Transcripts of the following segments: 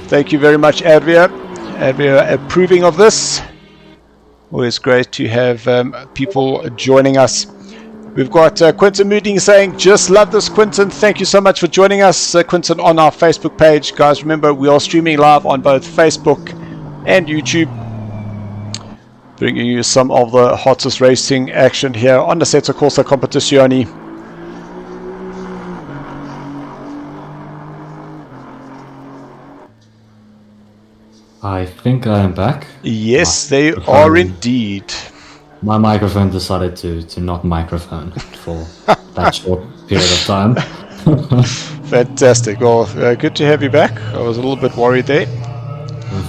Thank you very much, Adria. Adria approving of this. Always great to have people joining us. We've got Quinton Mooding saying, just love this, Quinton. Thank you so much for joining us, Quinton, on our Facebook page. Guys, remember, we are streaming live on both Facebook and YouTube, bringing you some of the hottest racing action here on the Assetto Corsa Competizione. I think I am back. Yes, they are indeed. My microphone decided to not microphone for that short period of time. Fantastic. Well, good to have you back. I was a little bit worried there.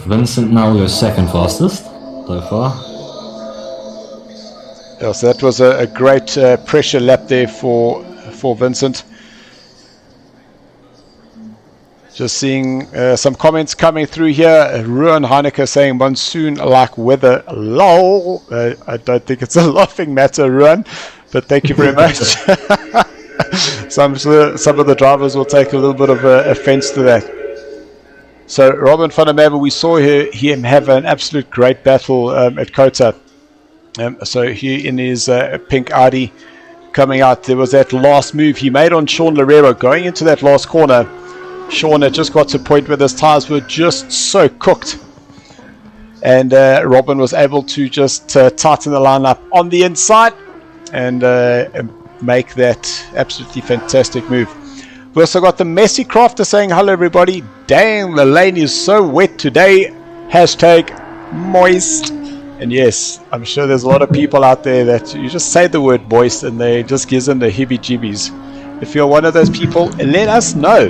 Vincent now your second fastest so far. Yes, that was a great pressure lap there for Vincent. Just seeing some comments coming through here. Ruan Heineke saying monsoon-like weather. Lol. I don't think it's a laughing matter, Ruan, but thank you very much. Some of the drivers will take a little bit of offense to that. So Robin van der Merwe, we saw him have an absolute great battle at Kota. So he in his pink Audi coming out, there was that last move he made on Sean Lerero going into that last corner. Sean had just got to a point where his tires were just so cooked, and Robin was able to just tighten the lineup on the inside and make that absolutely fantastic move. We also got the Messy Crafter saying, hello everybody, dang, the lane is so wet today, hashtag moist. And yes, I'm sure there's a lot of people out there that you just say the word moist and they just gives them the heebie-jeebies. If you're one of those people, let us know.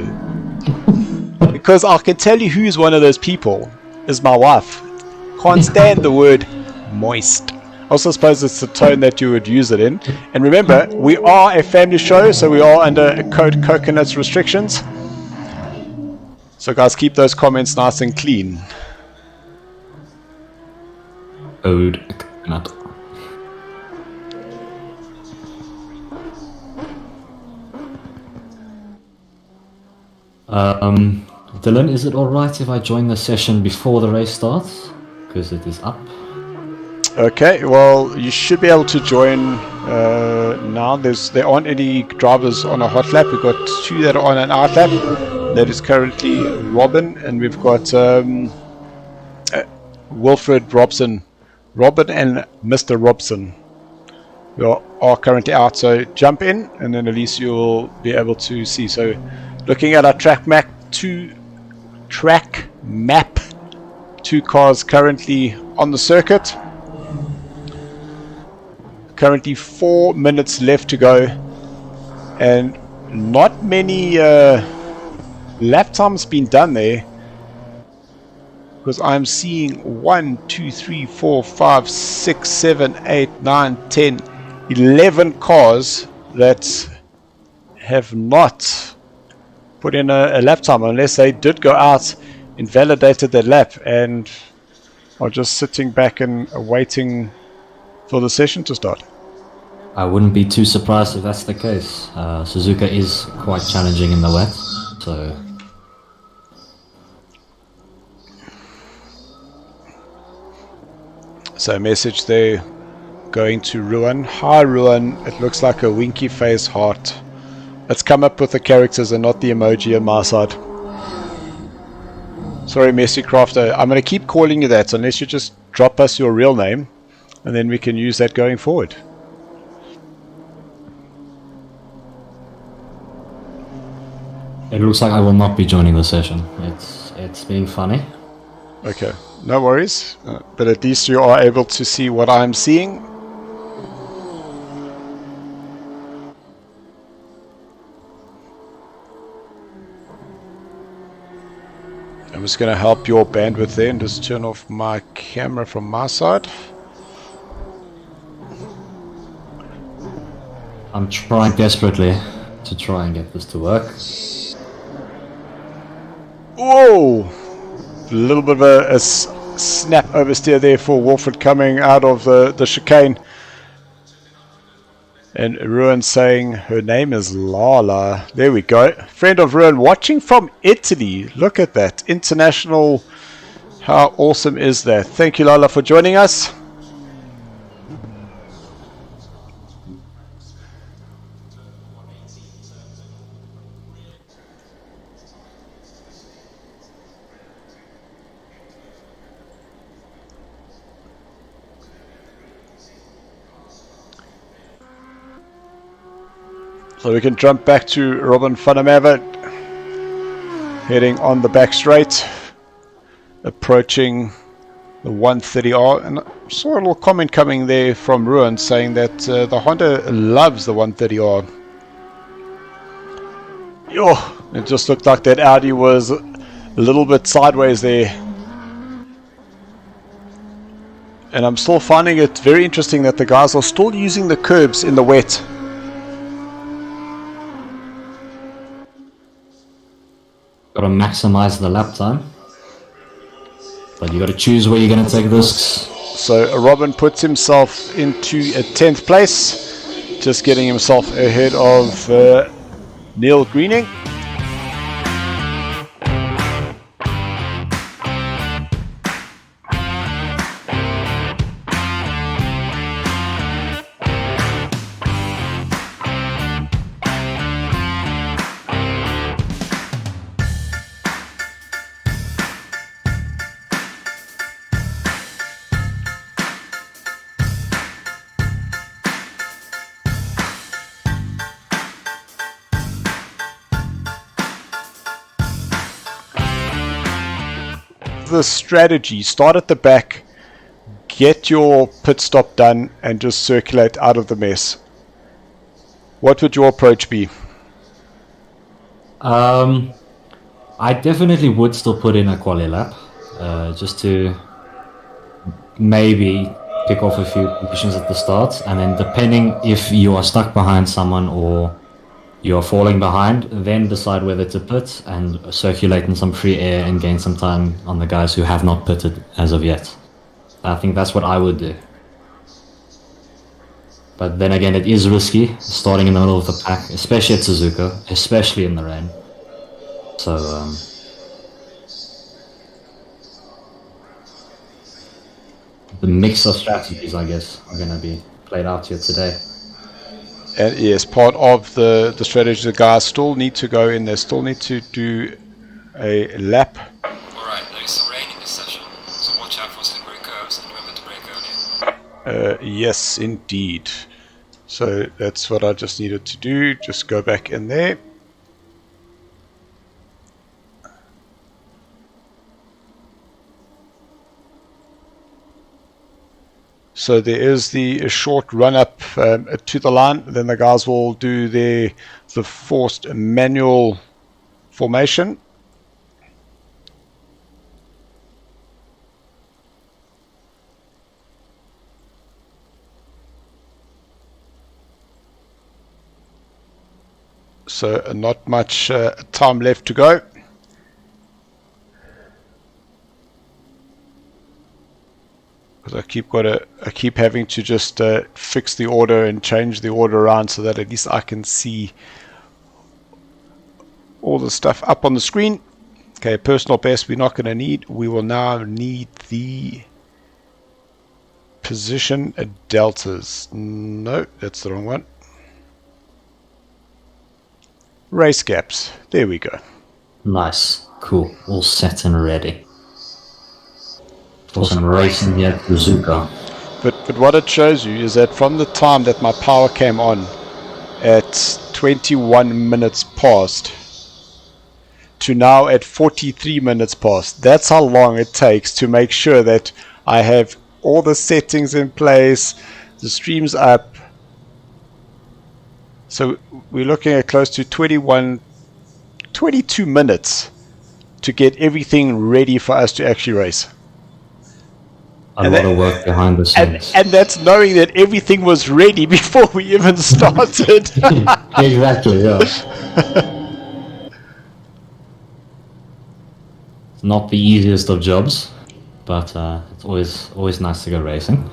Because I can tell you who's one of those people is my wife. Can't stand the word moist. I also suppose it's the tone that you would use it in. And remember, we are a family show, so we are under code coconuts restrictions. So guys, keep those comments nice and clean. Code coconut. Dylan, is it alright if I join the session before the race starts? Because it is up. Okay, well, you should be able to join now. There aren't any drivers on a hot lap. We've got two that are on an out lap. That is currently Robin, and we've got Wilfred Robson. Robin and Mr. Robson are currently out. So jump in, and then at least you'll be able to see. So looking at our track map, two cars currently on the circuit. Currently 4 minutes left to go, and not many lap times been done there, because I'm seeing 1, 2, 3, 4, 5, 6, 7, 8, 9, 10, 11 cars that have not put in a lap time, unless they did go out and validated their lap and are just sitting back and waiting for the session to start. I wouldn't be too surprised if that's the case. Suzuka is quite challenging in the wet, so... So a message there going to Ruan. Hi Ruan, it looks like a winky face heart. Let's come up with the characters and not the emoji on my side. Sorry, Messy Crafter. I'm going to keep calling you that unless you just drop us your real name, and then we can use that going forward. It looks like I will not be joining the session. It's being funny. Okay, no worries. But at least you are able to see what I'm seeing. I'm just going to help your bandwidth there and just turn off my camera from my side. I'm trying desperately to try and get this to work. Whoa! A little bit of a snap oversteer there for Wolford coming out of the chicane. And Ruin saying her name is Lala. There we go. Friend of Ruin watching from Italy. Look at that. International. How awesome is that? Thank you, Lala, for joining us. So we can jump back to Robin van der Merwe, heading on the back straight, approaching the 130R. And I saw a little comment coming there from Ruin saying that the Honda loves the 130R. Yo, it just looked like that Audi was a little bit sideways there. And I'm still finding it very interesting that the guys are still using the curbs in the wet. Got to maximize the lap time, but you got to choose where you're going to take risks. So Robin puts himself into a 10th place, just getting himself ahead of Neil Greening. The strategy: start at the back, get your pit stop done, and just circulate out of the mess. What would your approach be? I definitely would still put in a quali lap, just to maybe pick off a few positions at the start, and then depending if you are stuck behind someone or you're falling behind, then decide whether to pit and circulate in some free air and gain some time on the guys who have not pitted as of yet. I think that's what I would do. But then again, it is risky starting in the middle of the pack, especially at Suzuka, especially in the rain. So the mix of strategies, I guess, are going to be played out here today. And yes, part of the strategy, the guys still need to go in there, still need to do a lap. Alright, there's some rain in this session, so watch out for slippery curves and remember to brake early. Yes, indeed. So that's what I just needed to do, just go back in there. So there is the short run up to the line. Then the guys will do the forced manual formation. So not much time left to go. I keep having to just fix the order and change the order around so that at least I can see all the stuff up on the screen. Okay, personal best we're not going to need. We will now need the position deltas. No, that's the wrong one. Race gaps. There we go. Nice, cool, all set and ready. For some racing here at Suzuka. But what it shows you is that from the time that my power came on at 21 minutes past to now at 43 minutes past, that's how long it takes to make sure that I have all the settings in place, the streams up. So we're looking at close to 22 minutes to get everything ready for us to actually race. A lot of work behind the scenes. And that's knowing that everything was ready before we even started. Exactly, yeah. Not the easiest of jobs, but it's always nice to go racing.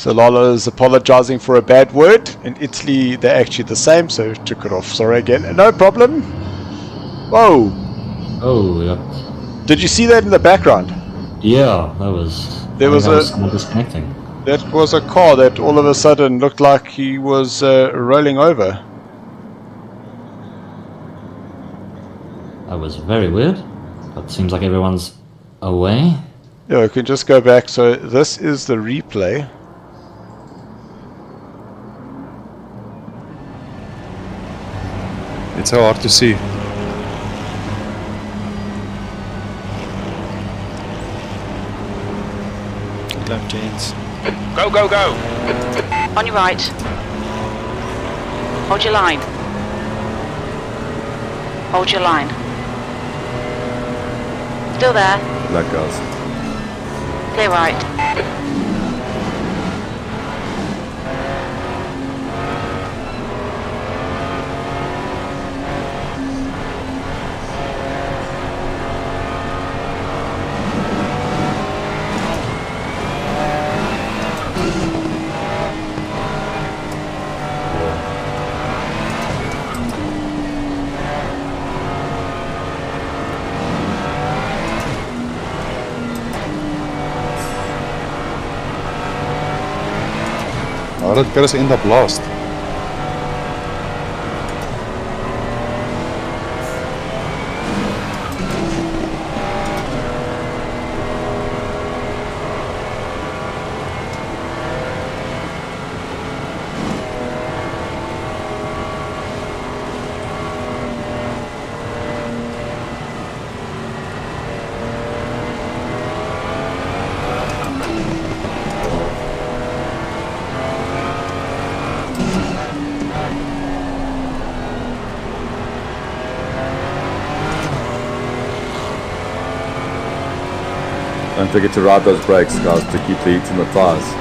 So Lalo's apologizing for a bad word. In Italy, they're actually the same, so took it off. Sorry again. No problem. Whoa. Oh, yeah. Did you see that in the background? Yeah, that was... There was someone disconnecting. That was a car that all of a sudden looked like he was rolling over. That was very weird. But it seems like everyone's away. Yeah, we can just go back. So this is the replay. It's so hard to see. Good luck, James. Go, go, go! On your right. Hold your line. Hold your line. Still there. Black girls. Clear right. How did Curtis end up lost? Don't forget to ride those brakes, guys, to keep the heat in the tires.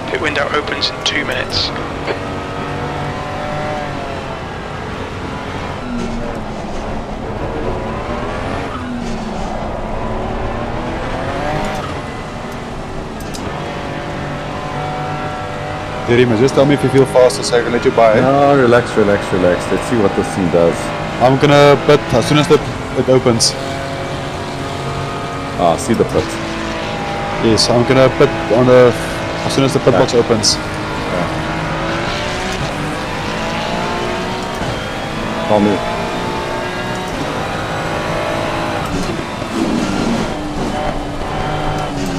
Pit window opens in 2 minutes. Derima, just tell me if you feel faster so I can let you by. No, relax, relax, relax. Let's see what this thing does. I'm gonna pit as soon as it opens. Ah, see the pit. Yes, I'm gonna pit on the as soon as the pit box opens. Call me.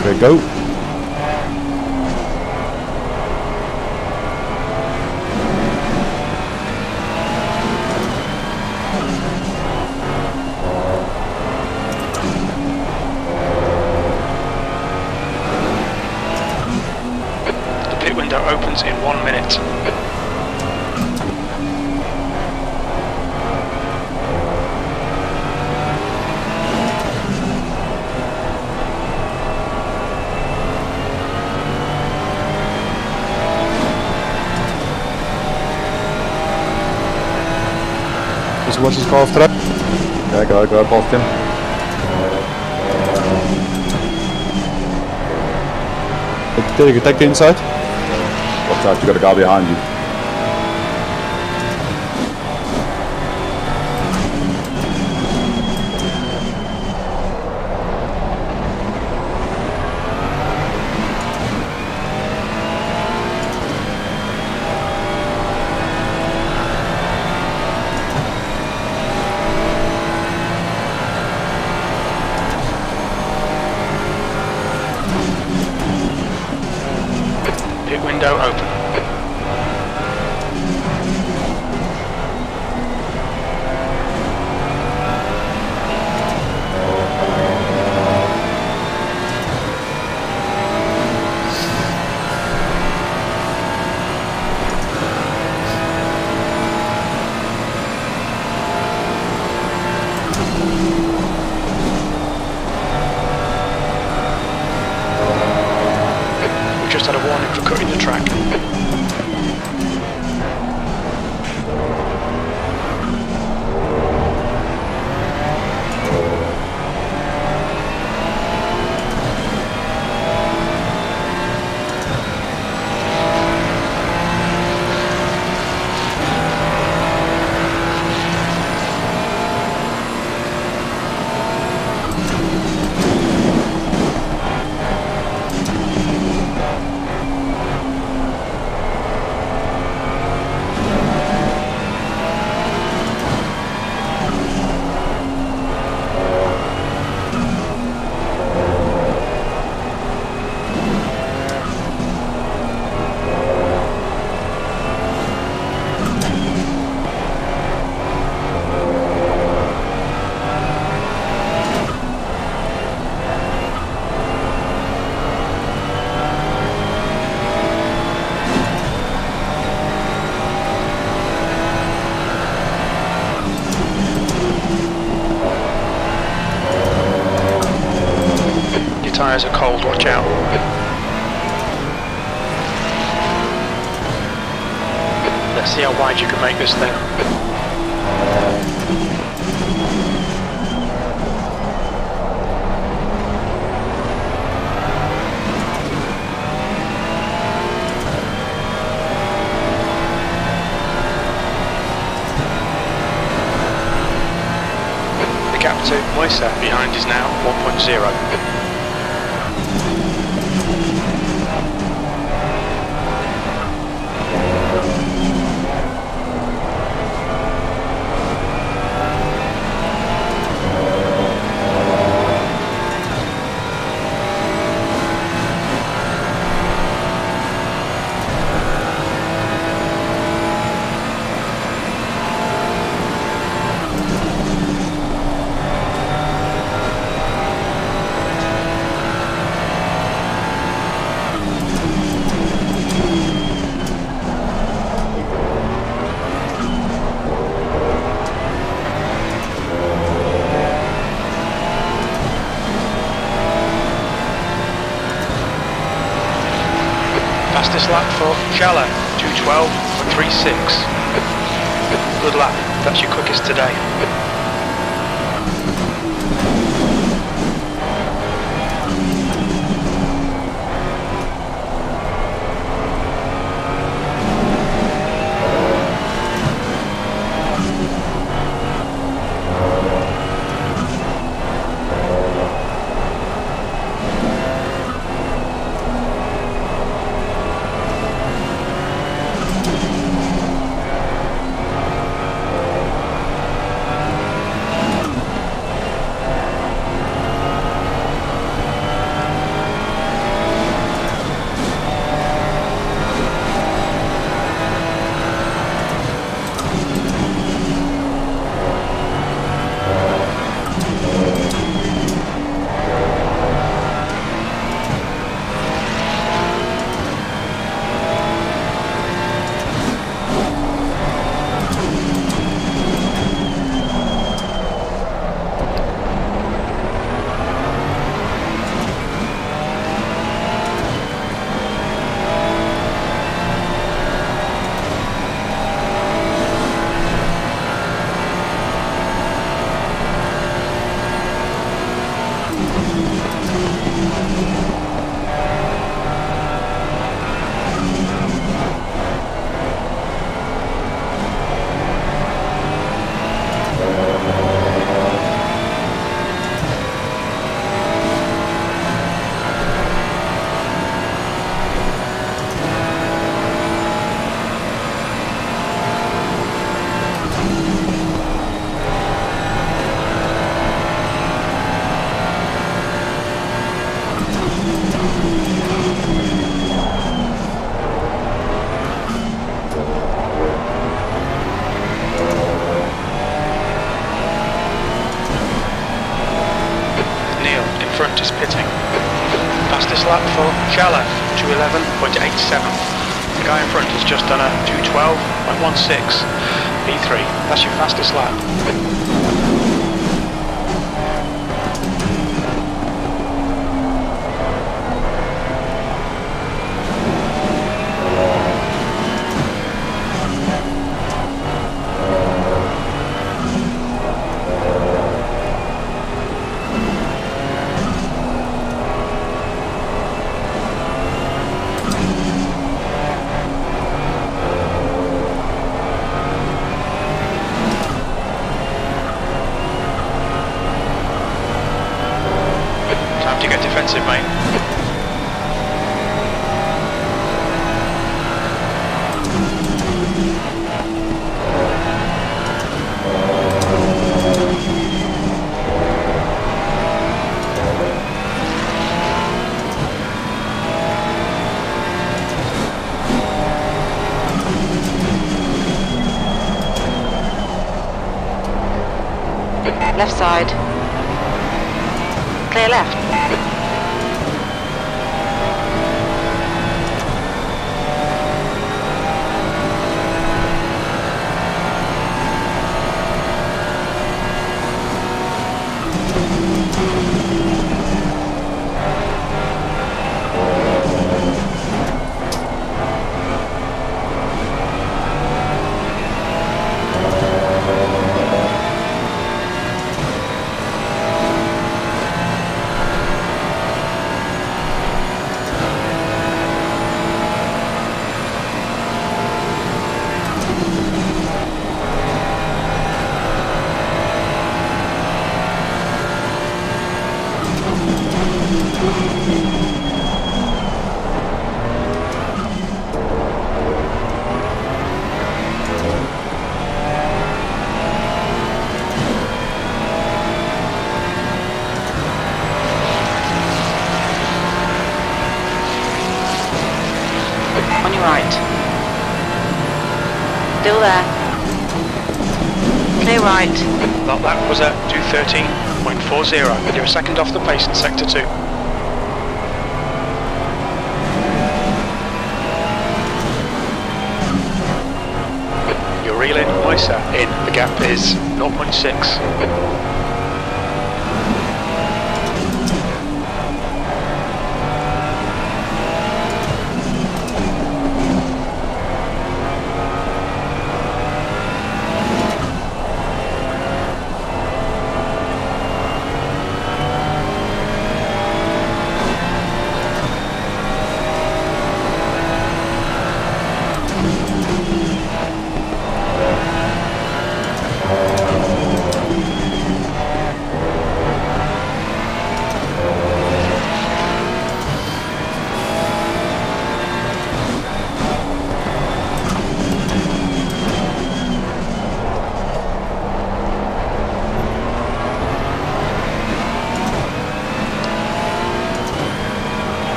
Okay, go. The pit window opens in 1 minute. What's his call threat? Okay, go past him. Take the inside. Watch out, you got a guy behind you. Pit window open. We just had a warning for cutting the track. Tyres are cold, watch out. Let's see how wide you can make this thing. The gap to Moisa behind is now 1.0. Fastest lap for Shala, 2:12.36. Good lap, that's your quickest today. shallow, 211.87. The guy in front has just done a 212.16. P3, that's your fastest lap. Time to get defensive, mate. Left side. Clear left. On your right. Still there. Clear right. That was at 213.40. You're a second off the pace in sector 2. You're reeling nicer in. The gap is 0.6.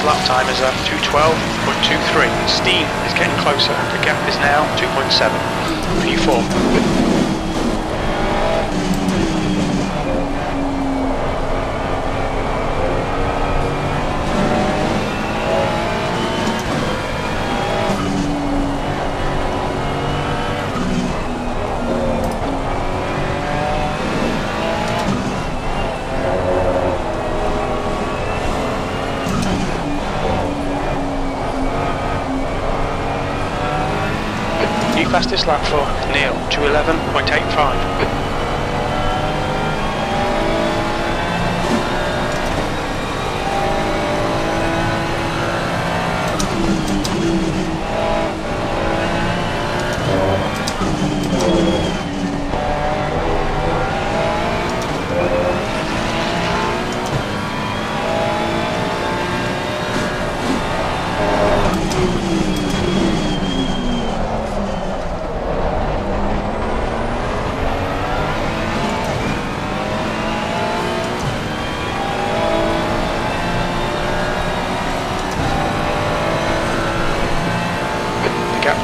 Lap time is 212.23. Steam is getting closer. The gap is now 2.7. P4. Fastest lap for Neil, 2:11.85.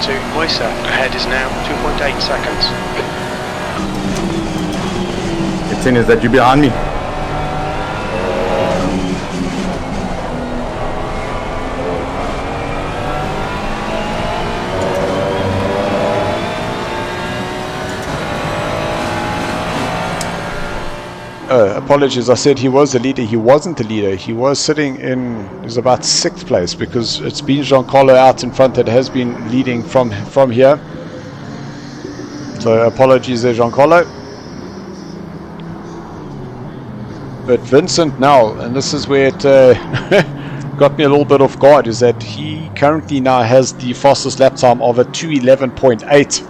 To Moisa ahead is now 2.8 seconds. It's in, is that you behind me? Apologies, I said he was the leader. He wasn't the leader. He was sitting in, he was about 6th place, because it's been Giancarlo out in front that has been leading from here. So apologies there, Giancarlo. But Vincent now, and this is where it got me a little bit off guard, is that he currently now has the fastest lap time of a 2:11.8.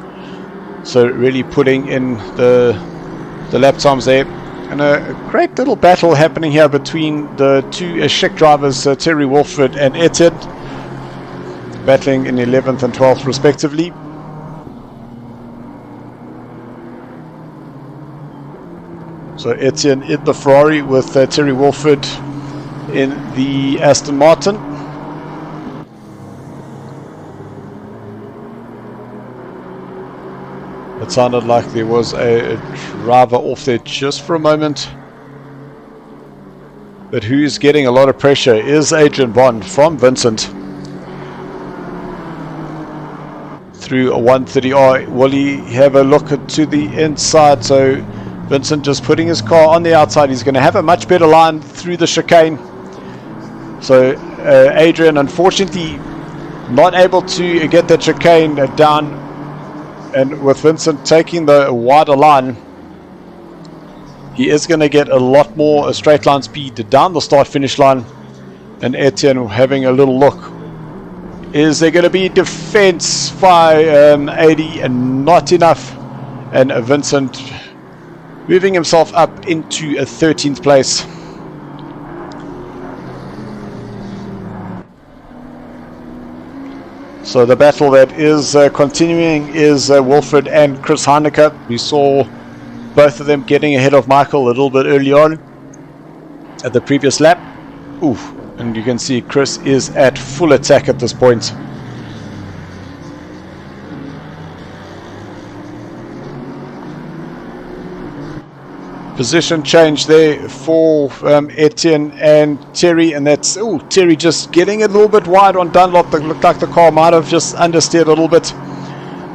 So really putting in the lap times there. And a great little battle happening here between the two Schick drivers, Terry Wolford and Etienne, battling in 11th and 12th respectively. So Etienne in the Ferrari with Terry Wolford in the Aston Martin. It sounded like there was a driver off there just for a moment. But who's getting a lot of pressure is Adrian Bond from Vincent. Through a 130R. Will he have a look to the inside? So Vincent just putting his car on the outside. He's going to have a much better line through the chicane. So Adrian, unfortunately, not able to get that chicane down. And with Vincent taking the wider line, he is going to get a lot more straight line speed down the start-finish line. And Etienne having a little look. Is there going to be defense by 80 and not enough? And Vincent moving himself up into a 13th place. So the battle that is continuing is Wilfred and Chris Heineke. We saw both of them getting ahead of Michael a little bit early on at the previous lap. Ooh, and you can see Chris is at full attack at this point. Position change there for Etienne and Terry, and that's Terry just getting a little bit wide on Dunlop. That looked like the car might have just understeered a little bit,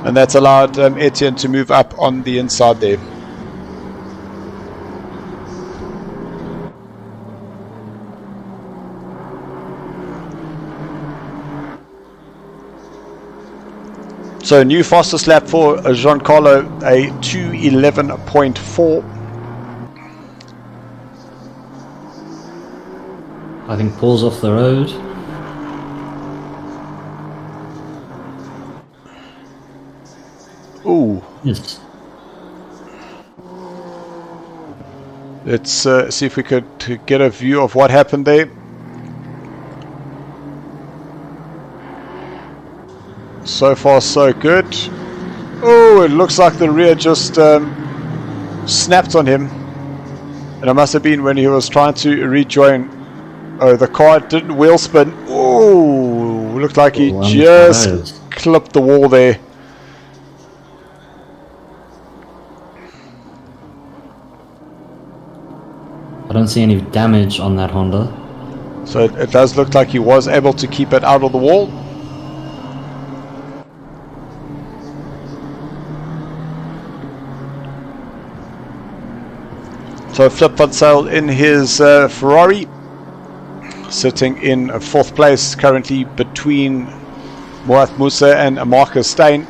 and that's allowed Etienne to move up on the inside there. So new fastest lap for Giancarlo, a 2:11.4. I think Paul's off the road. Ooh. Yes. Let's see if we could get a view of what happened there. So far so good. Oh, it looks like the rear just snapped on him. And it must have been when he was trying to rejoin. Oh, the car didn't wheel spin. Oh, looked like he just clipped the wall there. I don't see any damage on that Honda. So it does look like he was able to keep it out of the wall. So Flip Van Zyl in his Ferrari, sitting in 4th place currently between Murat Musa and Marcus Steyn.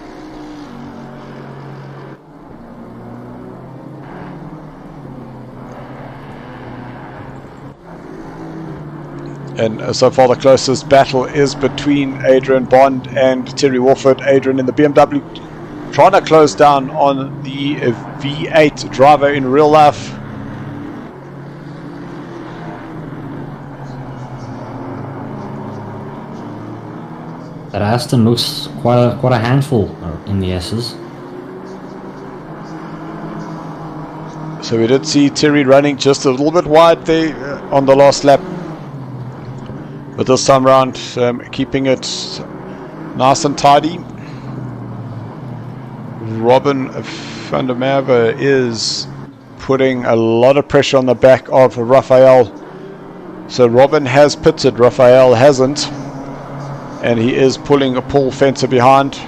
And so far the closest battle is between Adrian Bond and Terry Warford. Adrian in the BMW trying to close down on the V8 driver in real life. That Aston looks quite a handful in the S's. So we did see Terry running just a little bit wide there on the last lap. But this time around, keeping it nice and tidy. Robin van der Merwe is putting a lot of pressure on the back of Raphael. So Robin has pitted, Raphael hasn't. And he is pulling a Paul Fenter behind.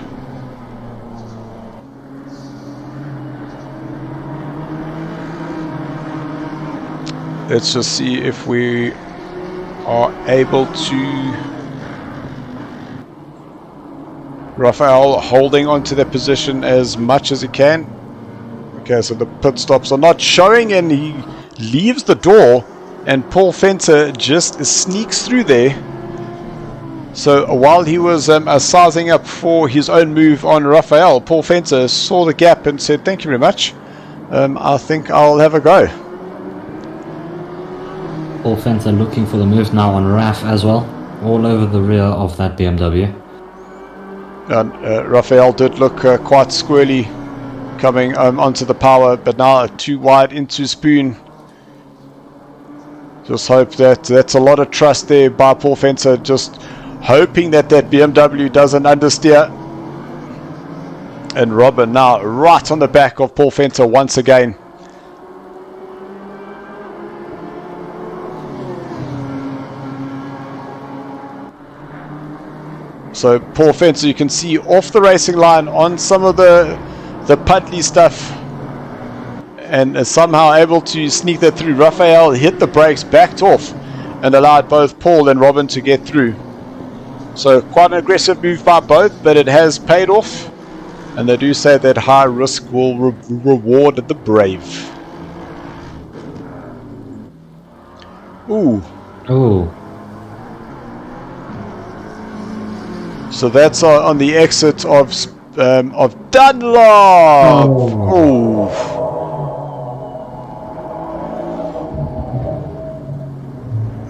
Let's just see if we are able to. Raphael holding onto their position as much as he can. Okay, so the pit stops are not showing, and he leaves the door, and Paul Fenter just sneaks through there. So while he was sizing up for his own move on Raphael, Paul Fenter saw the gap and said, "Thank you very much. I think I'll have a go." Paul Fenter looking for the move now on Raf as well, all over the rear of that BMW. And Raphael did look quite squirrely coming onto the power, but now too wide into Spoon. Just hope that's a lot of trust there by Paul Fenter, just hoping that BMW doesn't understeer. And Robin now right on the back of Paul Fenter once again. So Paul Fenter, you can see off the racing line on some of the puddly stuff, and somehow able to sneak that through. Raphael hit the brakes, backed off, and allowed both Paul and Robin to get through. So quite an aggressive move by both, but it has paid off, and they do say that high risk will reward the brave. Ooh. Ooh. So that's on the exit of Dunlop. Oh.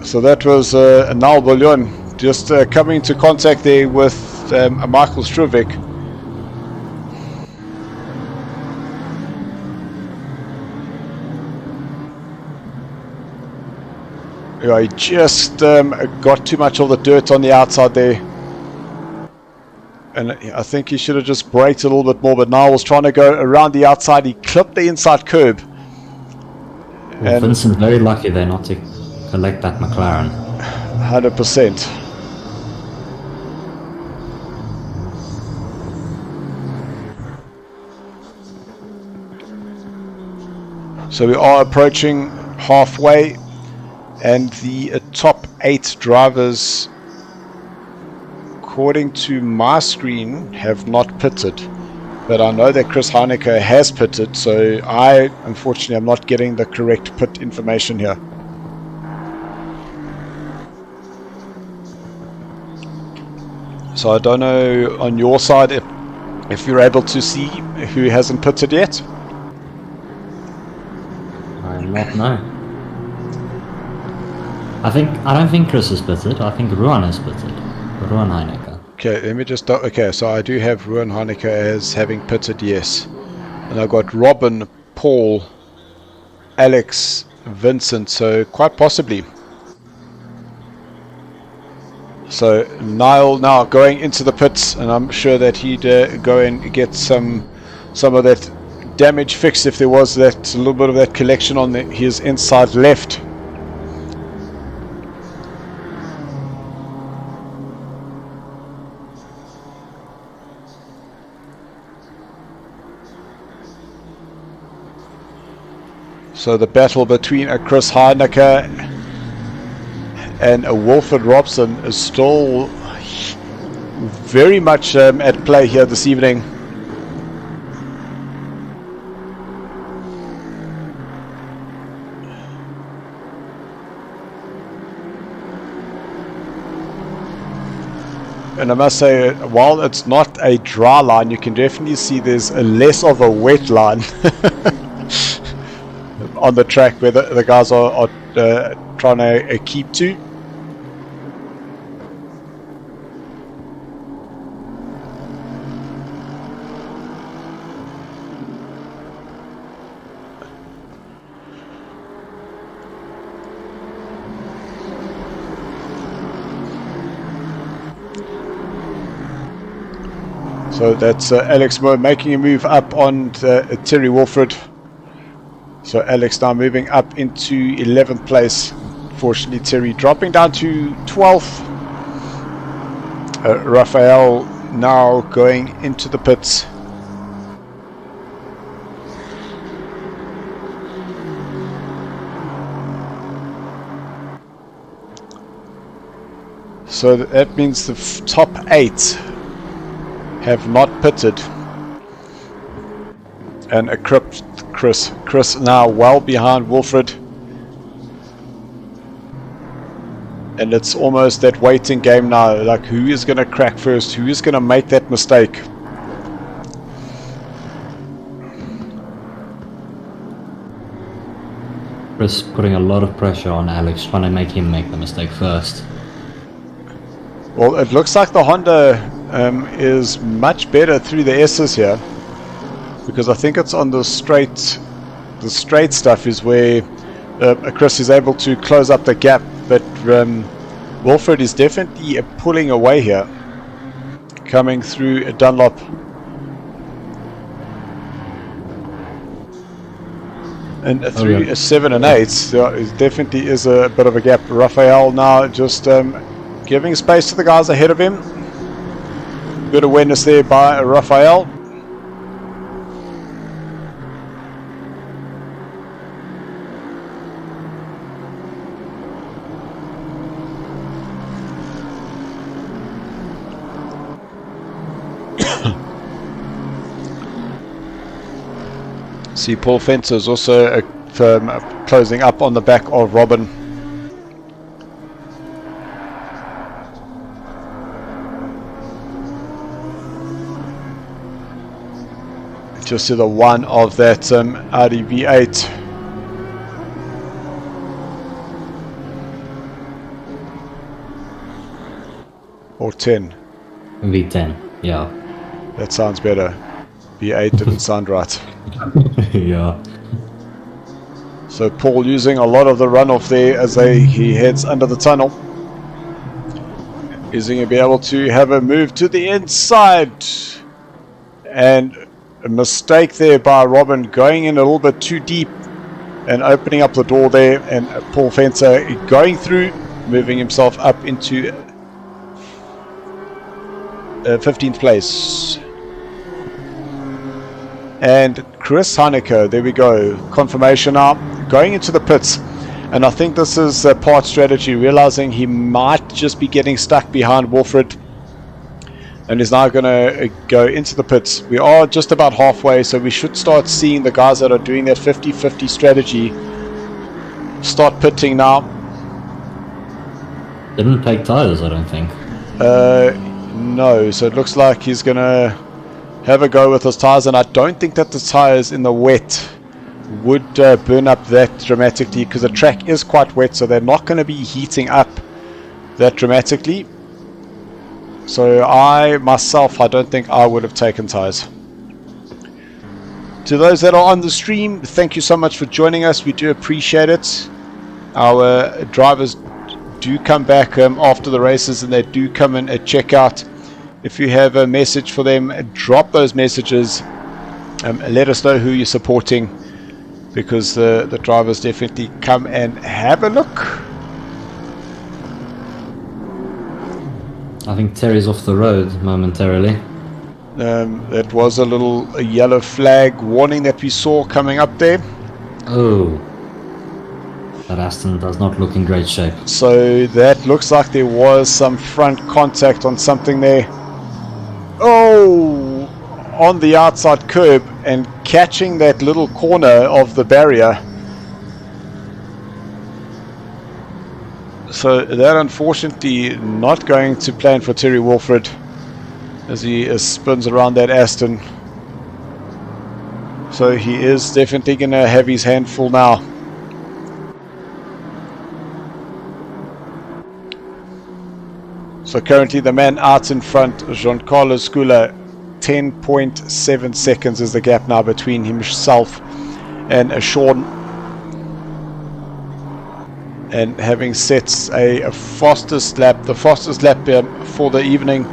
So that was Nal Bouillon just coming into contact there with Michael Struvik. Yeah, he just got too much of the dirt on the outside there. And I think he should have just braked a little bit more, but Niall was trying to go around the outside. He clipped the inside curb. Well, and Vincent very lucky there not to collect that McLaren. 100%. So we are approaching halfway, and the top 8 drivers, according to my screen, have not pitted, but I know that Chris Heineke has pitted, so I unfortunately am not getting the correct pit information here. So I don't know on your side if you're able to see who hasn't pitted yet. I do not know. I don't think Chris has pitted. I think Ruan has pitted. Ruan Heineke. Okay, let me just... Okay, so I do have Ruan Heineke as having pitted, yes. And I've got Robin, Paul, Alex, Vincent, so quite possibly. So Niall now going into the pits, and I'm sure that he'd go and get some of that damage fixed if there was that little bit of that collection on his inside left. So the battle between Chris Heineke and Wilfred Robson is still very much at play here this evening. And I must say, while it's not a dry line, you can definitely see there's a less of a wet line on the track where the guys are trying to keep to. So that's Alex Moore making a move up on Terry Wilfred. So Alex now moving up into 11th place. Fortunately, Terry dropping down to 12th. Raphael now going into the pits. So that means the top 8 have not pitted, and equipped Chris now well behind Wilfred, and it's almost that waiting game now, like who is going to crack first, who is going to make that mistake. Chris putting a lot of pressure on Alex, trying to make him make the mistake first. Well, it looks like the Honda is much better through the S's here, because I think it's on the straight stuff is where Chris is able to close up the gap, but Wilfred is definitely pulling away here, coming through a Dunlop. And through a 7 and 8, there definitely is a bit of a gap. Raphael now just giving space to the guys ahead of him. Good awareness there by Raphael. See, Paul Fencer is also closing up on the back of Robin. Just to the one of that Audi V8. Or 10. V10, yeah. That sounds better. V8 didn't sound right. Yeah. So Paul using a lot of the runoff there as he heads under the tunnel. Is he going to be able to have a move to the inside? And a mistake there by Robin, going in a little bit too deep and opening up the door there, and Paul Fencer going through, moving himself up into 15th place. And Chris Heineke, there we go, confirmation now, going into the pits. And I think this is part strategy, realizing he might just be getting stuck behind Wilfred, and is now going to go into the pits. We are just about halfway, so we should start seeing the guys that are doing that 50-50 strategy start pitting now. Didn't take tires, I don't think. No, so it looks like he's going to have a go with his tires, and I don't think that the tires in the wet would burn up that dramatically, because the track is quite wet, so they're not going to be heating up that dramatically. So I don't think I would have taken tires. To those that are on the stream, thank you so much for joining us. We do appreciate it. Our drivers do come back after the races, and they do come and check out. If you have a message for them, drop those messages. Let us know who you're supporting, because the drivers definitely come and have a look. I think Terry's off the road momentarily. That was a little yellow flag warning that we saw coming up there. Oh, that Aston does not look in great shape. So that looks like there was some front contact on something there. Oh, on the outside curb and catching that little corner of the barrier. So that unfortunately not going to plan for Terry Wolford as he spins around that Aston. So he is definitely going to have his hand full now. So currently the man out in front, Giancarlo Scula, 10.7 seconds is the gap now between himself and Sean. And having set the fastest lap for the evening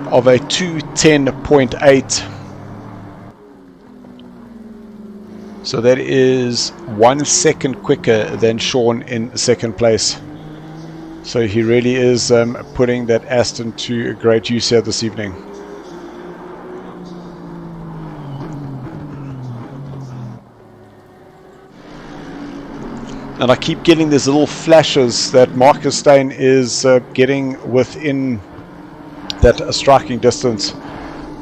of a 2:10.8. So that is 1 second quicker than Sean in second place. So he really is putting that Aston to great use here this evening. And I keep getting these little flashes that Marcus Steyn is getting within that striking distance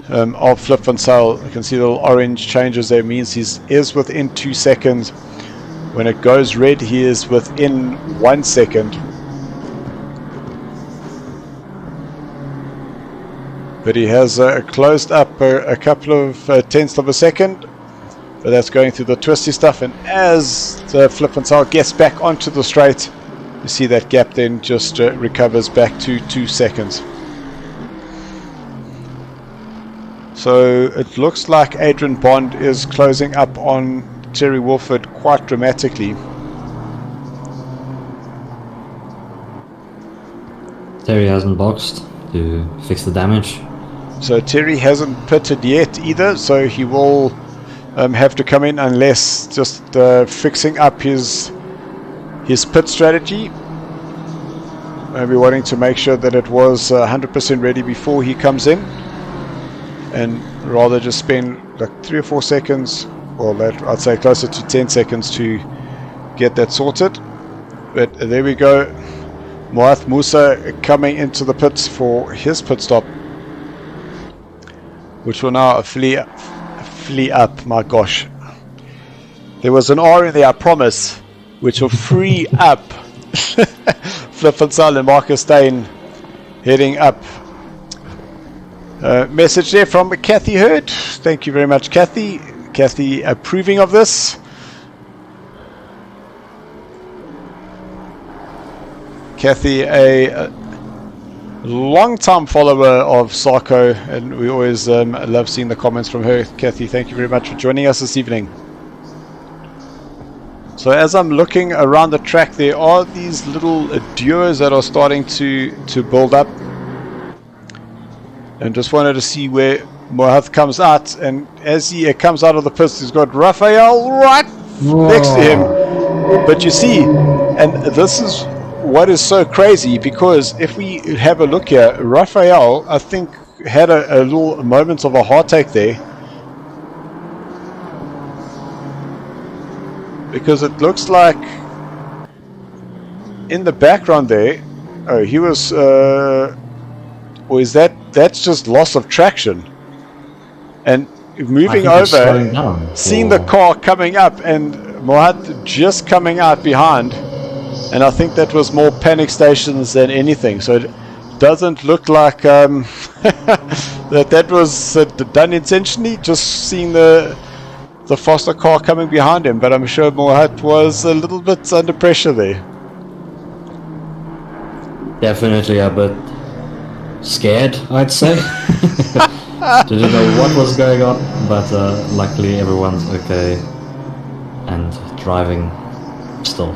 of Flip van Zyl. You can see the little orange changes there, means he is within 2 seconds. When it goes red, he is within 1 second. But he has closed up a couple of tenths of a second. But that's going through the twisty stuff, and as the Flip van Zyl gets back onto the straight, you see that gap then just recovers back to 2 seconds. So it looks like Adrian Bond is closing up on Terry Wolford quite dramatically. Terry hasn't boxed to fix the damage. So Terry hasn't pitted yet either, so he will have to come in unless just fixing up his pit strategy. Maybe wanting to make sure that it was 100% ready before he comes in, and rather just spend like 3 or 4 seconds, or that I'd say closer to 10 seconds to get that sorted. But there we go, Moath Musa coming into the pits for his pit stop, which will now flee up. My gosh, there was an R in there, I promise, which will free up Flip van Zyl and Marcus Steyn heading up. Message there from Kathy Hurd. Thank you very much, Kathy. Kathy approving of this. Kathy, a long-time follower of Sarco, and we always love seeing the comments from her. Kathy, thank you very much for joining us this evening. So as I'm looking around the track, there are these little duos that are starting to build up, and just wanted to see where Mohath comes out. And as he comes out of the pits, he's got Raphael right next to him. But you see, and this is what is so crazy, because if we have a look here, Raphael, I think, had a little moment of a heart attack there, because it looks like in the background there, oh, he was or is that's just loss of traction, and moving over, seeing the car coming up and Mohat just coming out behind. And I think that was more panic stations than anything. So it doesn't look like that was done intentionally, just seeing the faster car coming behind him. But I'm sure Mohat was a little bit under pressure there. Definitely a bit scared, I'd say. Didn't know what was going on, but luckily everyone's okay and driving still.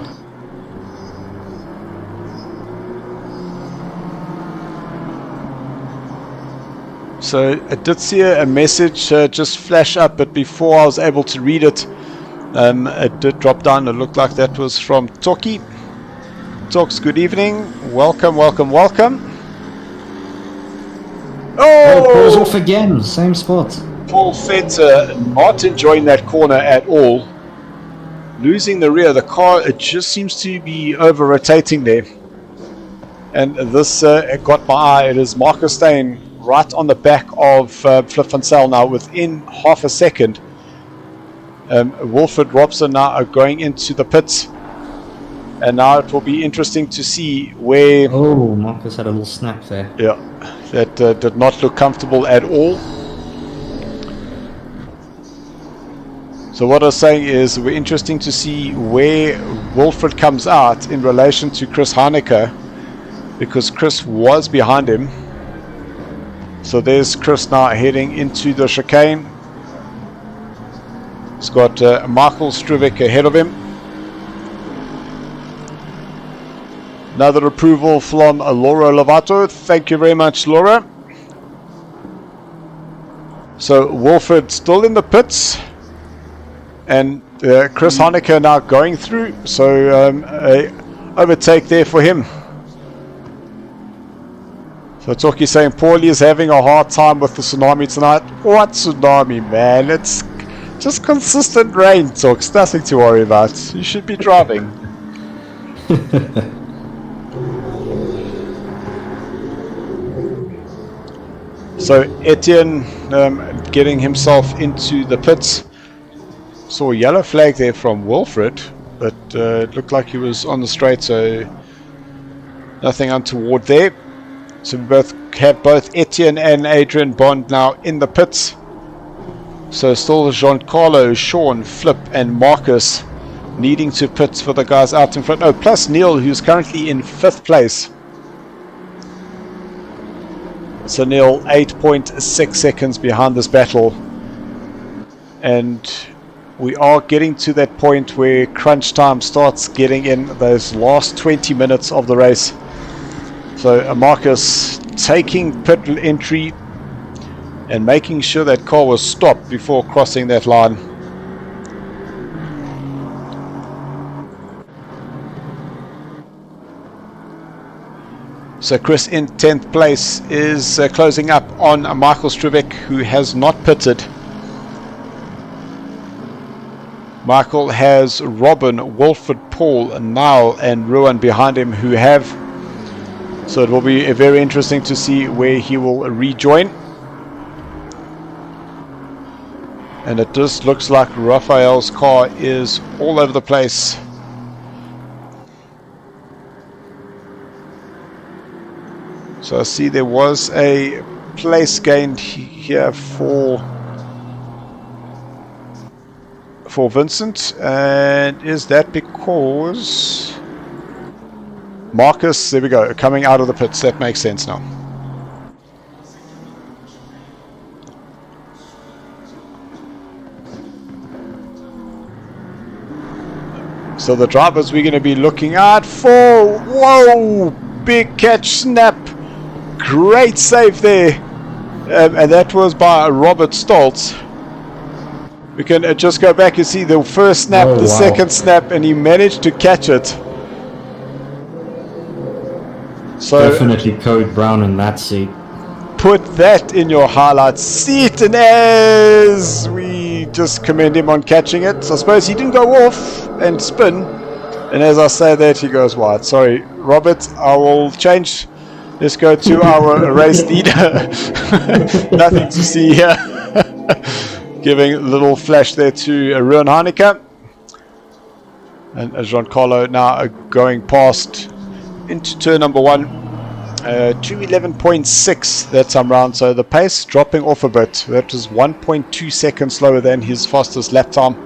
So I did see a message just flash up, but before I was able to read it, it did drop down. It looked like that was from Toki. Talks, good evening. Welcome, welcome, welcome. Oh, pulls off again, same spot. Paul Fenter not enjoying that corner at all. Losing the rear. The car, it just seems to be over-rotating there. And this got my eye. It is Marcus Steyn right on the back of Flip van Zyl now within half a second. Wilfred Robson now are going into the pits. And now it will be interesting to see where... Oh, Marcus had a little snap there. Yeah, that did not look comfortable at all. So what I was saying is we're interesting to see where Wilfred comes out in relation to Chris Heineke, because Chris was behind him. So there's Chris now heading into the chicane. He's got Michael Struvic ahead of him. Another approval from Laura Lovato. Thank you very much, Laura. So Wilfred still in the pits. And Chris Heineke now going through. So a overtake there for him. So Toki saying Paulie is having a hard time with the tsunami tonight. What tsunami, man? It's just consistent rain, Talks. Nothing to worry about. You should be driving. So Etienne getting himself into the pits. Saw a yellow flag there from Wilfred, but it looked like he was on the straight, so nothing untoward there. So we have both Etienne and Adrian Bond now in the pits. So still Giancarlo, Sean, Flip and Marcus needing to pit for the guys out in front. Oh, plus Neil, who's currently in 5th place. So Neil 8.6 seconds behind this battle. And we are getting to that point where crunch time starts getting in those last 20 minutes of the race. So Marcus taking pit entry and making sure that car was stopped before crossing that line. So Chris in 10th place is closing up on Michael Struvic, who has not pitted. Michael has Robin, Wilfred, Paul, Niall and Ruan behind him who have. So it will be very interesting to see where he will rejoin. And it just looks like Raphael's car is all over the place. So I see there was a place gained here for Vincent, and is that because Marcus, there we go, coming out of the pits. That makes sense now. So the drivers we're going to be looking out for, whoa, big catch, snap, great save there, and that was by Robert Stoltz. We can just go back and see the first snap, the second snap, and he managed to catch it. So definitely Code Brown in that seat. Put that in your highlights seat, and as we just commend him on catching it. So I suppose he didn't go off and spin, and as I say that, he goes wide. Sorry, Robert, I will change. Let's go to our race leader. Nothing to see here. Giving a little flash there to Ruan Heineke. And Giancarlo now going past into turn number 1. 2:11.6 that time round, so the pace dropping off a bit. That was 1.2 seconds slower than his fastest lap time.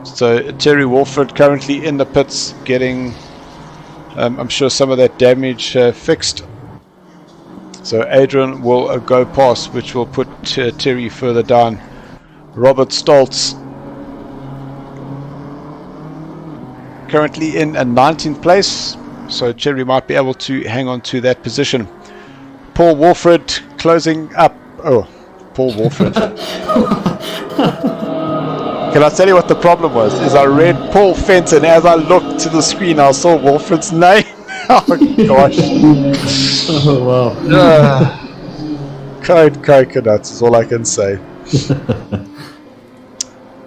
So Terry Wolford currently in the pits getting, I'm sure, some of that damage fixed. So Adrian will go past, which will put Terry further down. Robert Stoltz currently in a 19th place, so Terry might be able to hang on to that position. Paul Wolford closing up. Oh, Paul Wolford. Can I tell you what the problem was? Is I read Paul Fenton, as I looked to the screen I saw Wolford's name. Oh gosh. Oh wow. Code coconuts is all I can say.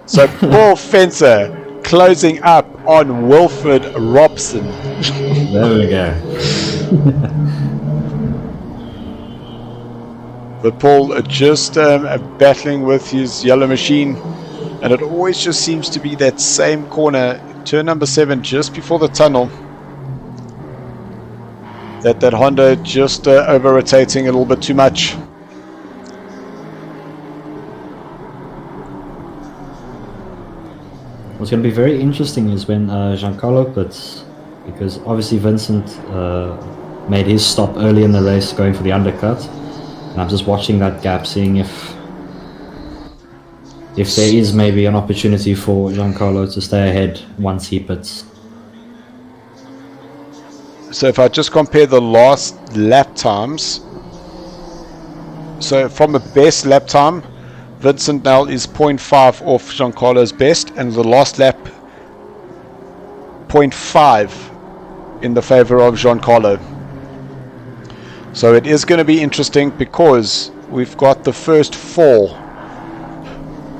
So Paul Fencer closing up on Wilfred Robson. There we go. But Paul just battling with his yellow machine. And it always just seems to be that same corner, turn number 7, just before the tunnel, that Honda just over-rotating a little bit too much. What's going to be very interesting is when Giancarlo pits, because obviously Vincent made his stop early in the race going for the undercut, and I'm just watching that gap, seeing if there is maybe an opportunity for Giancarlo to stay ahead once he pits. So if I just compare the last lap times, so from a best lap time, Vincent now is 0.5 off Giancarlo's best, and the last lap 0.5 in the favor of Giancarlo. So it is going to be interesting because we've got the first 4,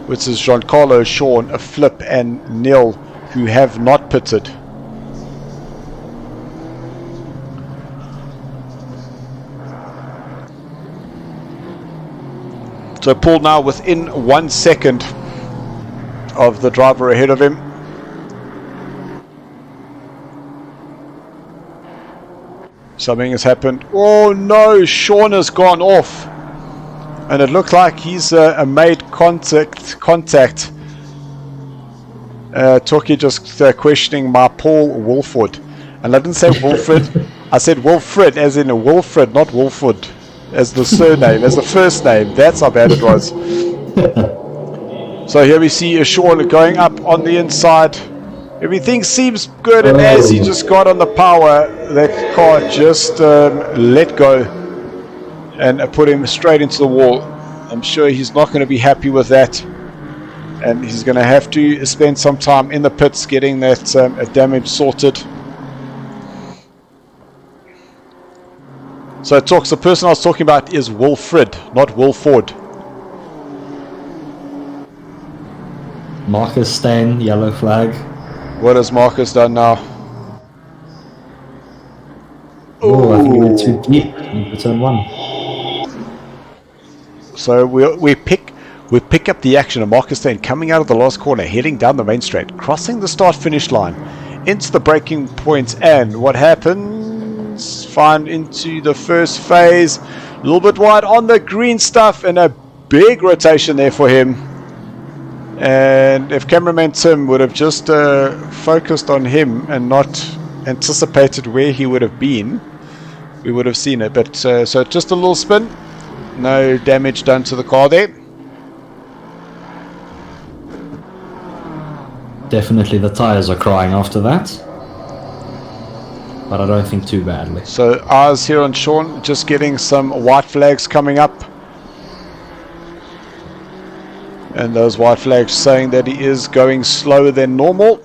which is Giancarlo, Sean, Flip and Neil, who have not pitted. So Paul now within 1 second of the driver ahead of him. Something has happened. Oh no, Sean has gone off. And it looked like he's made contact. Toki just questioning my Paul Wolford. And I didn't say Wolfred, I said Wolfred as in a Wolfred, not Wolford. As the surname, as the first name. That's how bad it was. So here we see Sean going up on the inside. Everything seems good, and as he just got on the power, that car just let go and put him straight into the wall. I'm sure he's not going to be happy with that, and he's going to have to spend some time in the pits getting that damage sorted. So the person I was talking about is Wilfred, not Wilford. Marcus Stain, yellow flag. What has Marcus done now? Oh, I think he went too deep into turn 1. So we pick up the action of Marcus Stain coming out of the last corner, heading down the main straight, crossing the start-finish line, into the braking point, and what happens? Fine into the first phase, a little bit wide on the green stuff, and a big rotation there for him. And if cameraman Tim would have just focused on him and not anticipated where he would have been, we would have seen it. But so just a little spin, no damage done to the car there. Definitely the tires are crying after that, but I don't think too badly. So eyes here on Sean, just getting some white flags coming up. And those white flags saying that he is going slower than normal.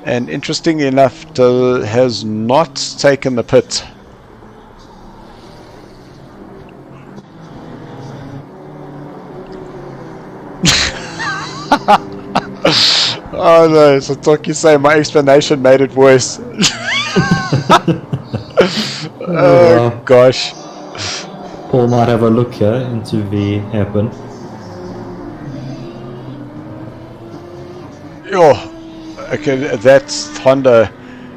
And interestingly enough, has not taken the pit. Oh no, so Toki say my explanation made it worse. Oh gosh. Paul might have a look here into the hairpin. Oh, okay, that Honda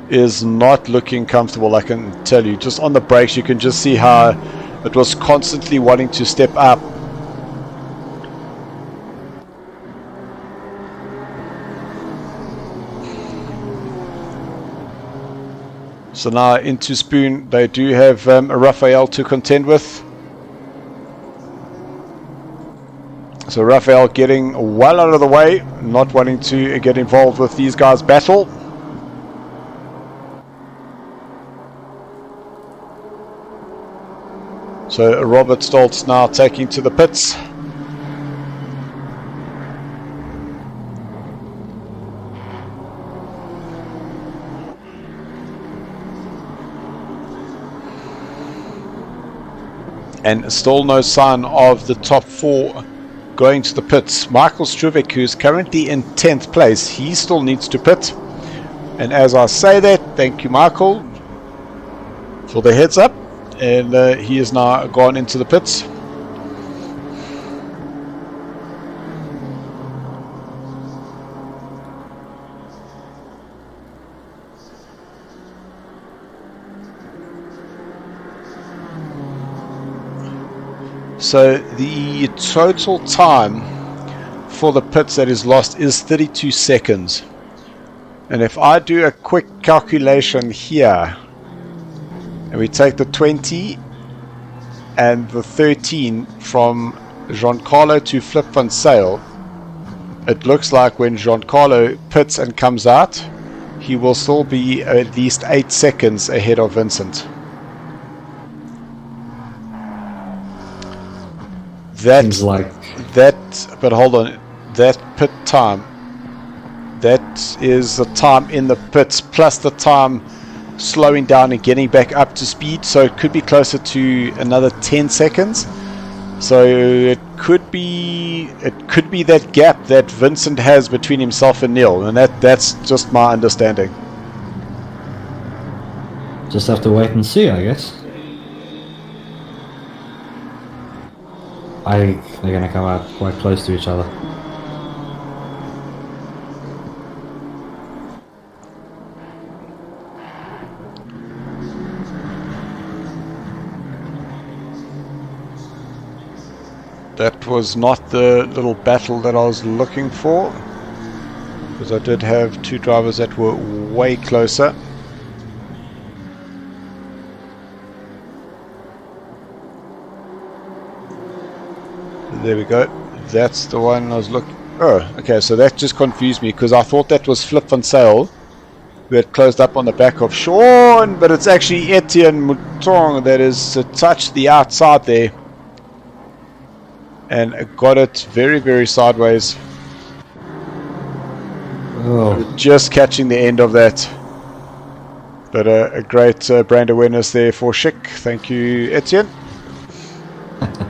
is not looking comfortable, I can tell you. Just on the brakes, you can just see how it was constantly wanting to step up. So now into Spoon, they do have Raphael to contend with. So Raphael getting well out of the way, not wanting to get involved with these guys' battle. So Robert Stoltz now taking to the pits. And still no sign of the top 4 going to the pits. Michael Struvic, who's currently in 10th place, he still needs to pit. And as I say that, thank you Michael for the heads up. And he is now gone into the pits. So the total time for the pits that is lost is 32 seconds. And if I do a quick calculation here, and we take the 20 and the 13 from Giancarlo to Flip Van Sale, it looks like when Giancarlo pits and comes out, he will still be at least 8 seconds ahead of Vincent. Seems like But hold on, that pit time, that is the time in the pits plus the time slowing down and getting back up to speed, so it could be closer to another 10 seconds. So it could be that gap that Vincent has between himself and Neil, and that's just my understanding. just have to wait and see, I guess. I think they're gonna come out quite close to each other. That was not the little battle that I was looking for, because I did have two drivers that were way closer. There we go. That's the one I was looking. Oh, okay. So that just confused me, because I thought that was Flip Van Sale, who had closed up on the back of Sean, but it's actually Etienne Mouton that has touched the outside there and got it very, very sideways. Oh, Just catching the end of that. But a great brand awareness there for Schick. Thank you, Etienne.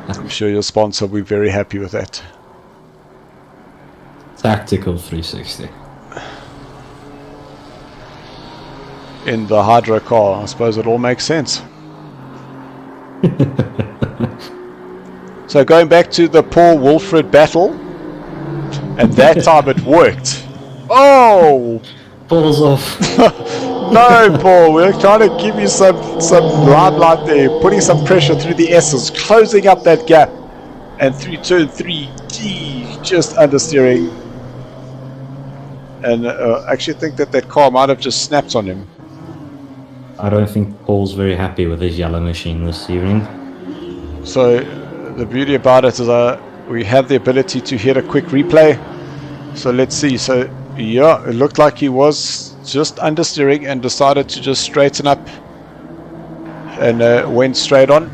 I'm sure your sponsor will be very happy with that. tactical 360. In the Hydro car, I suppose it all makes sense. So going back to the Paul Wilfred battle, and that time it worked. Oh! Pulls off. No, Paul, we're trying to give you some limelight there, putting some pressure through the S's, closing up that gap, and through turn 3, just understeering. And I actually think that car might have just snapped on him. I don't think Paul's very happy with his yellow machine this evening. So the beauty about it is we have the ability to hit a quick replay. So let's see. So yeah, it looked like he was just understeering and decided to just straighten up and went straight on.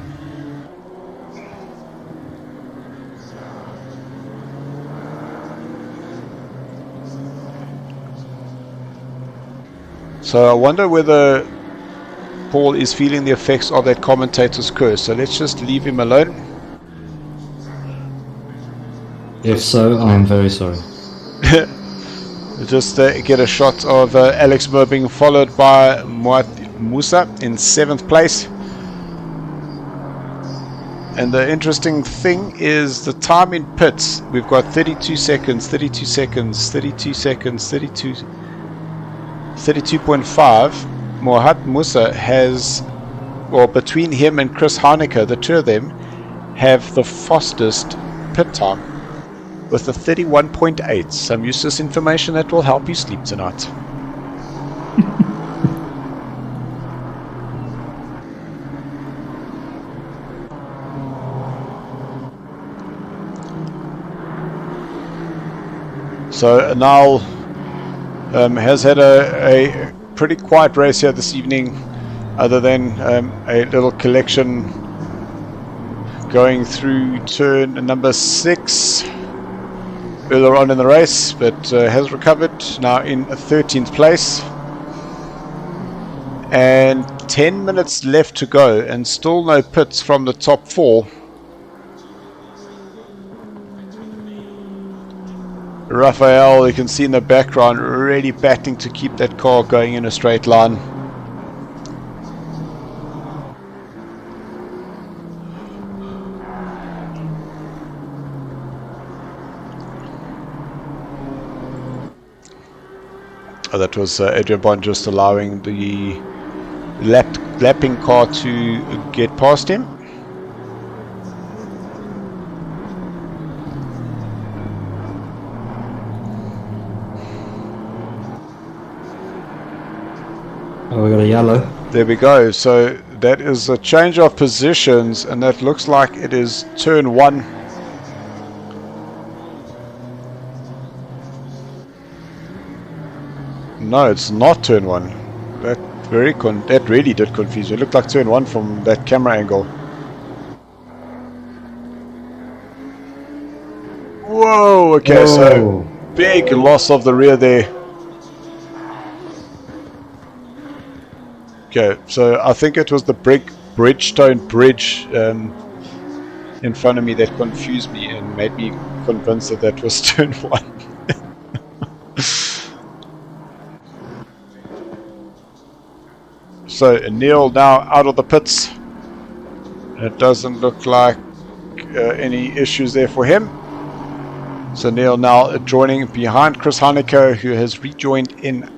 So I wonder whether Paul is feeling the effects of that commentator's curse. So let's just leave him alone. If so, I'm very sorry. Just get a shot of Alex Moore being followed by Muat Musa in 7th place. And the interesting thing is the time in pits. We've got 32 seconds, 32 seconds, 32 seconds, 32.5. Mohat Musa has, well, between him and Chris Heineke, the two of them have the fastest pit time with a 31.8. Some useless information that will help you sleep tonight. So Anal has had a pretty quiet race here this evening, other than a little collection going through turn number 6 earlier on in the race, but has recovered, now in 13th place. And 10 minutes left to go, and still no pits from the top 4. Raphael, you can see in the background, really batting to keep that car going in a straight line. Oh, that was Adrian Bond just allowing the lapping car to get past him. Oh, we got a yellow. There we go. So that is a change of positions, and that looks like it is turn 1. No, it's not turn 1. That really did confuse me. It looked like turn 1 from that camera angle. Whoa, okay, so big loss of the rear there. Okay, so I think it was the Bridgestone bridge in front of me that confused me and made me convinced that that was turn 1. So Neil now out of the pits. It doesn't look like any issues there for him. So Neil now joining behind Chris Haneke, who has rejoined in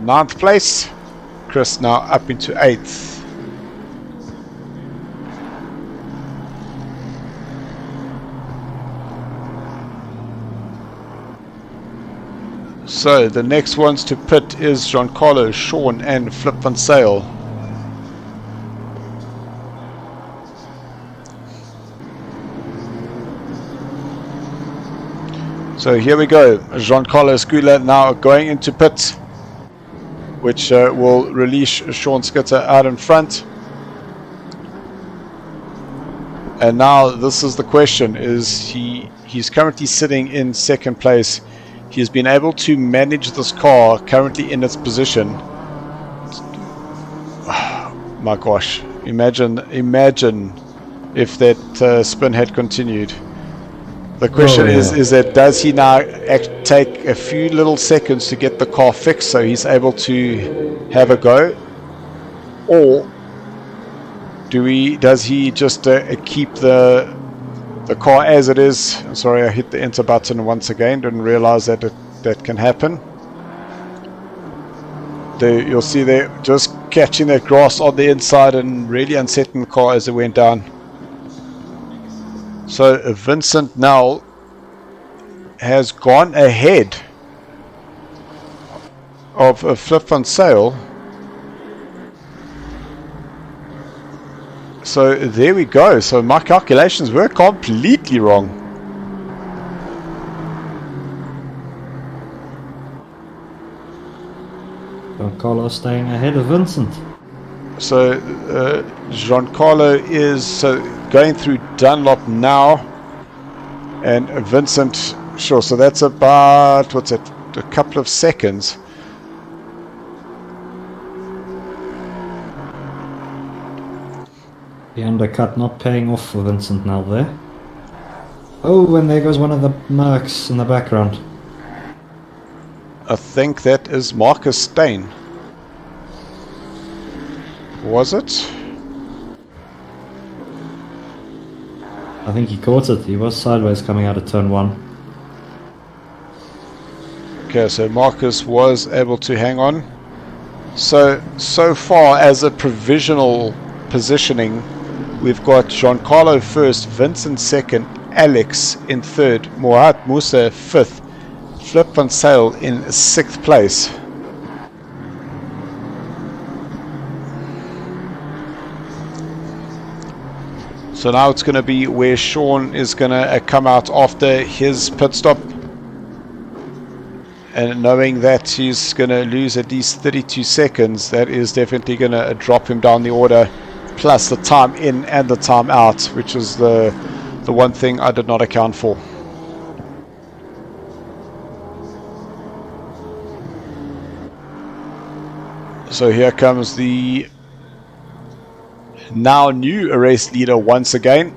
9th place. Chris now up into 8th. So the next ones to pit is Giancarlo, Sean and Flip Van Sale. So here we go, Giancarlo Scula now going into pit, which will release Sean Skitter out in front. And now this is the question, he's currently sitting in 2nd place. He's been able to manage this car currently in its position. Oh, my gosh, imagine if that spin had continued. The question is that does he now take a few little seconds to get the car fixed so he's able to have a go, or does he just keep the car as it is? Sorry, I hit the enter button once again, didn't realize that that can happen. There, you'll see there just catching that grass on the inside and really unsettling the car as it went down. So Vincent now has gone ahead of Flip Van Sale. So there we go. So my calculations were completely wrong. Giancarlo staying ahead of Vincent. So Giancarlo is going through Dunlop now, and Vincent, sure, so that's about, what's it, a couple of seconds. The undercut not paying off for Vincent now there. Oh, and there goes one of the Mercs in the background. I think that is Marcus Stein. Was it? I think he caught it. He was sideways coming out of turn 1. Okay, so Marcus was able to hang on. So far as a provisional positioning, we've got Giancarlo first, Vincent second, Alex in third, Mohat Musa fifth, Flip Van Sale in 6th place. So now it's going to be where Sean is going to come out after his pit stop. And knowing that he's going to lose at least 32 seconds, that is definitely going to drop him down the order. Plus the time in and the time out, which is the one thing I did not account for. So here comes the now new race leader once again.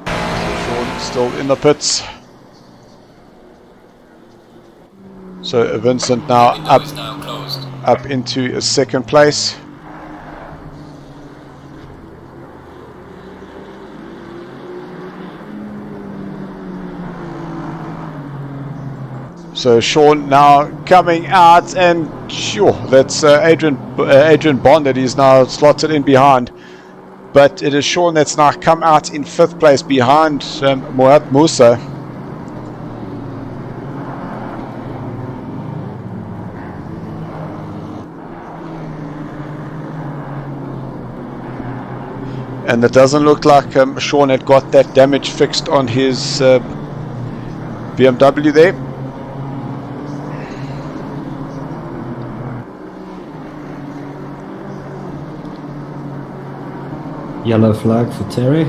Sean still in the pits. So Vincent now up into 2nd place. So Sean now coming out, and Sure, that's Adrian Bond that he's now slotted in behind. But it is Sean that's now come out in 5th place behind Moab Musa. And it doesn't look like Sean had got that damage fixed on his BMW there. Yellow flag for Terry.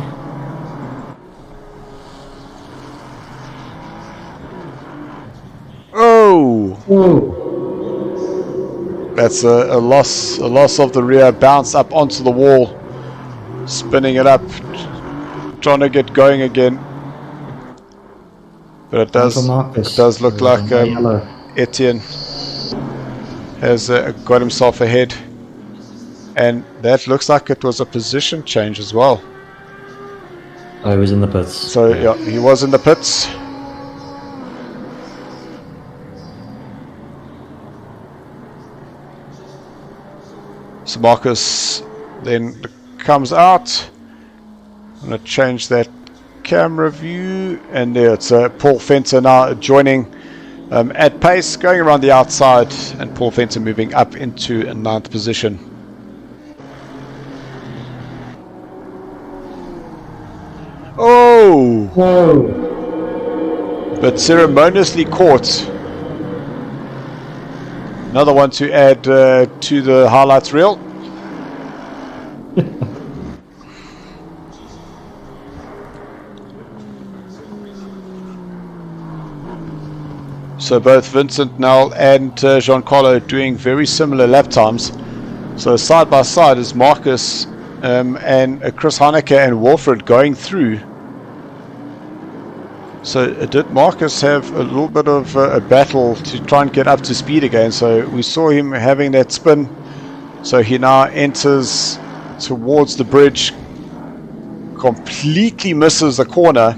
Oh! Whoa. That's a loss of the rear. Bounce up onto the wall, spinning it up, trying to get going again. But it does look like Etienne has got himself ahead. And that looks like it was a position change as well. Oh, he was in the pits. So yeah, he was in the pits. So Marcus then comes out. I'm going to change that camera view, and there it's Paul Fenter now joining at pace, going around the outside, and Paul Fenter moving up into a 9th position. Oh! Whoa. But ceremoniously caught. Another one to add to the highlights reel. So both Vincent Nell and Giancarlo doing very similar lap times. So side by side is Marcus and Chris Heineke and Wilfred going through. So did Marcus have a little bit of a battle to try and get up to speed again? So we saw him having that spin. So he now enters towards the bridge, completely misses the corner,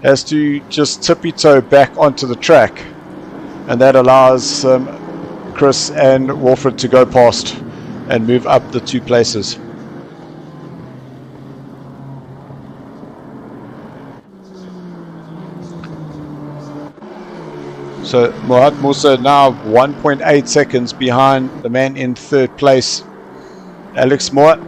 has to just tippy-toe back onto the track, and that allows Chris and Wilfred to go past and move up the 2 places. So Moab Musa now 1.8 seconds behind the man in 3rd place, Alex Moore.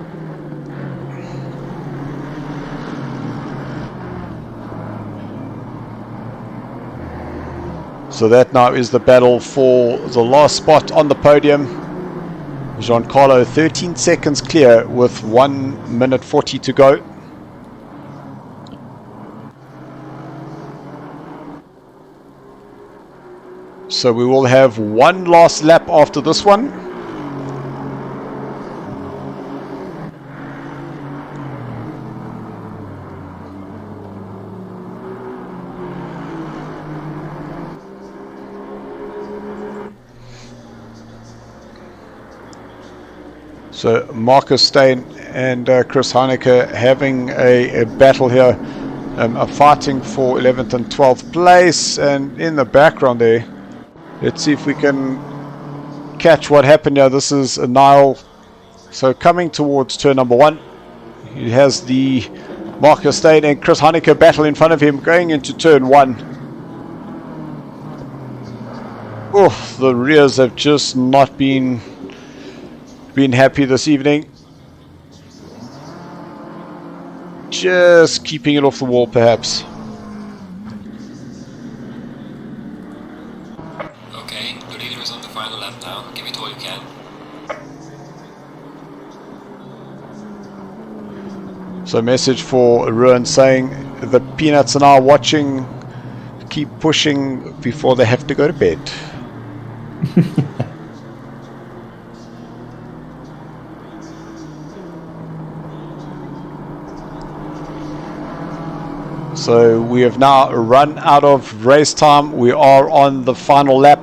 So that now is the battle for the last spot on the podium. Giancarlo 13 seconds clear with 1 minute 40 to go. So we will have one last lap after this one. So Marcus Steyn and Chris Heineke having a battle here, are fighting for 11th and 12th place, and in the background there, let's see if we can catch what happened here. This is Niall, so coming towards turn number 1. He has the Marcus Steyn and Chris Heineke battle in front of him going into turn 1. Oh, the rears have just not been happy this evening. Just keeping it off the wall, perhaps. Okay, your leader is on the final lap now. Give it all you can. So message for Ruan saying the Peanuts are now watching. Keep pushing before they have to go to bed. So we have now run out of race time. We are on the final lap.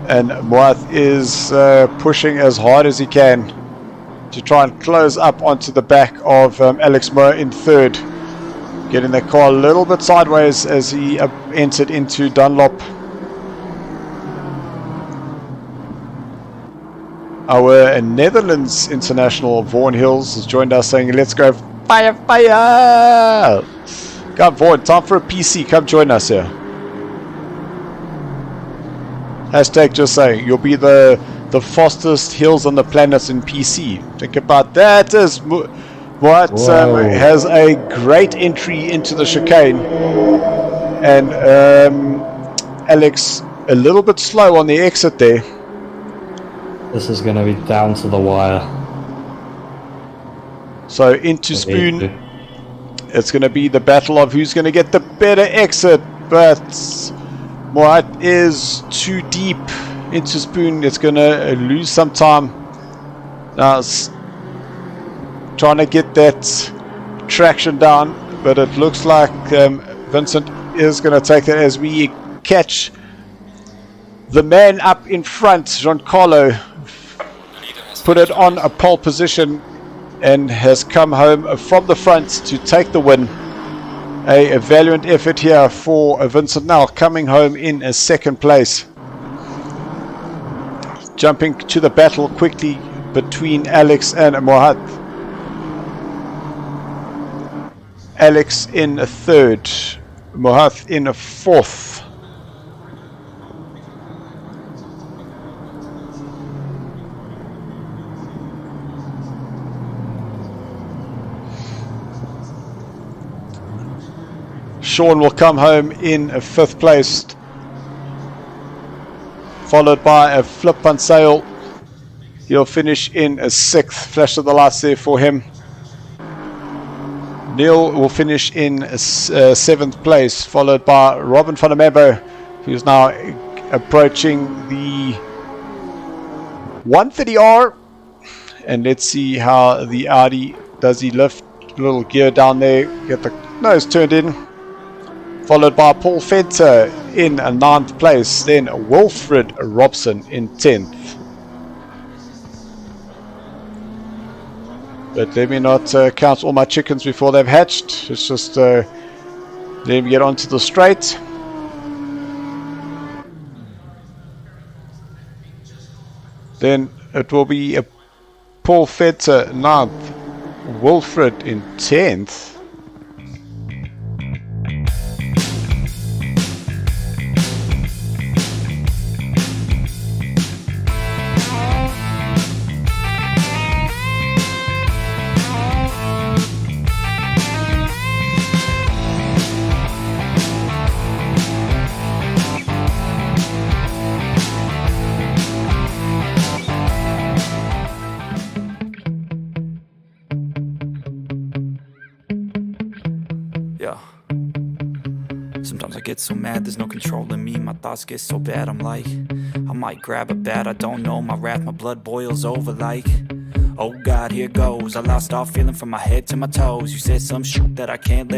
And Moath is pushing as hard as he can to try and close up onto the back of Alex Moore in 3rd. Getting the car a little bit sideways as he entered into Dunlop. Our Netherlands international, Vaughan Hills, has joined us saying, let's go fire, fire! Come, Vaughan, time for a PC. Come join us here. Hashtag just saying, you'll be the fastest hills on the planet in PC. Think about that. Is what has a great entry into the chicane. And Alex, a little bit slow on the exit there. This is going to be down to the wire. So into Spoon, it's going to be the battle of who's going to get the better exit. But Moat is too deep into Spoon. It's going to lose some time. Now it's trying to get that traction down, but it looks like Vincent is going to take that as we catch the man up in front, Giancarlo. Put it on a pole position and has come home from the front to take the win. A valiant effort here for Vincent now, coming home in a second place. Jumping to the battle quickly between Alex and Mohat. Alex in a third, Mohat in a fourth. Sean will come home in a fifth place, followed by a flip on sail. He'll finish in a sixth. Flash of the lights there for him. Neil will finish in a seventh place, followed by Robin van der Mambo, who's now approaching the 130R. And let's see how the Audi does. He lift a little gear down there, get the nose turned in. Followed by Paul Fenter in a 9th place, then Wilfred Robson in 10th. But let me not count all my chickens before they've hatched. It's just let me get onto the straight. Then it will be a Paul Fenter 9th, Wilfred in 10th. Sometimes I get so mad, there's no controlling me. My thoughts get so bad, I'm like, I might grab a bat, I don't know. My wrath, my blood boils over like, oh God, here goes. I lost all feeling from my head to my toes. You said some shit that I can't let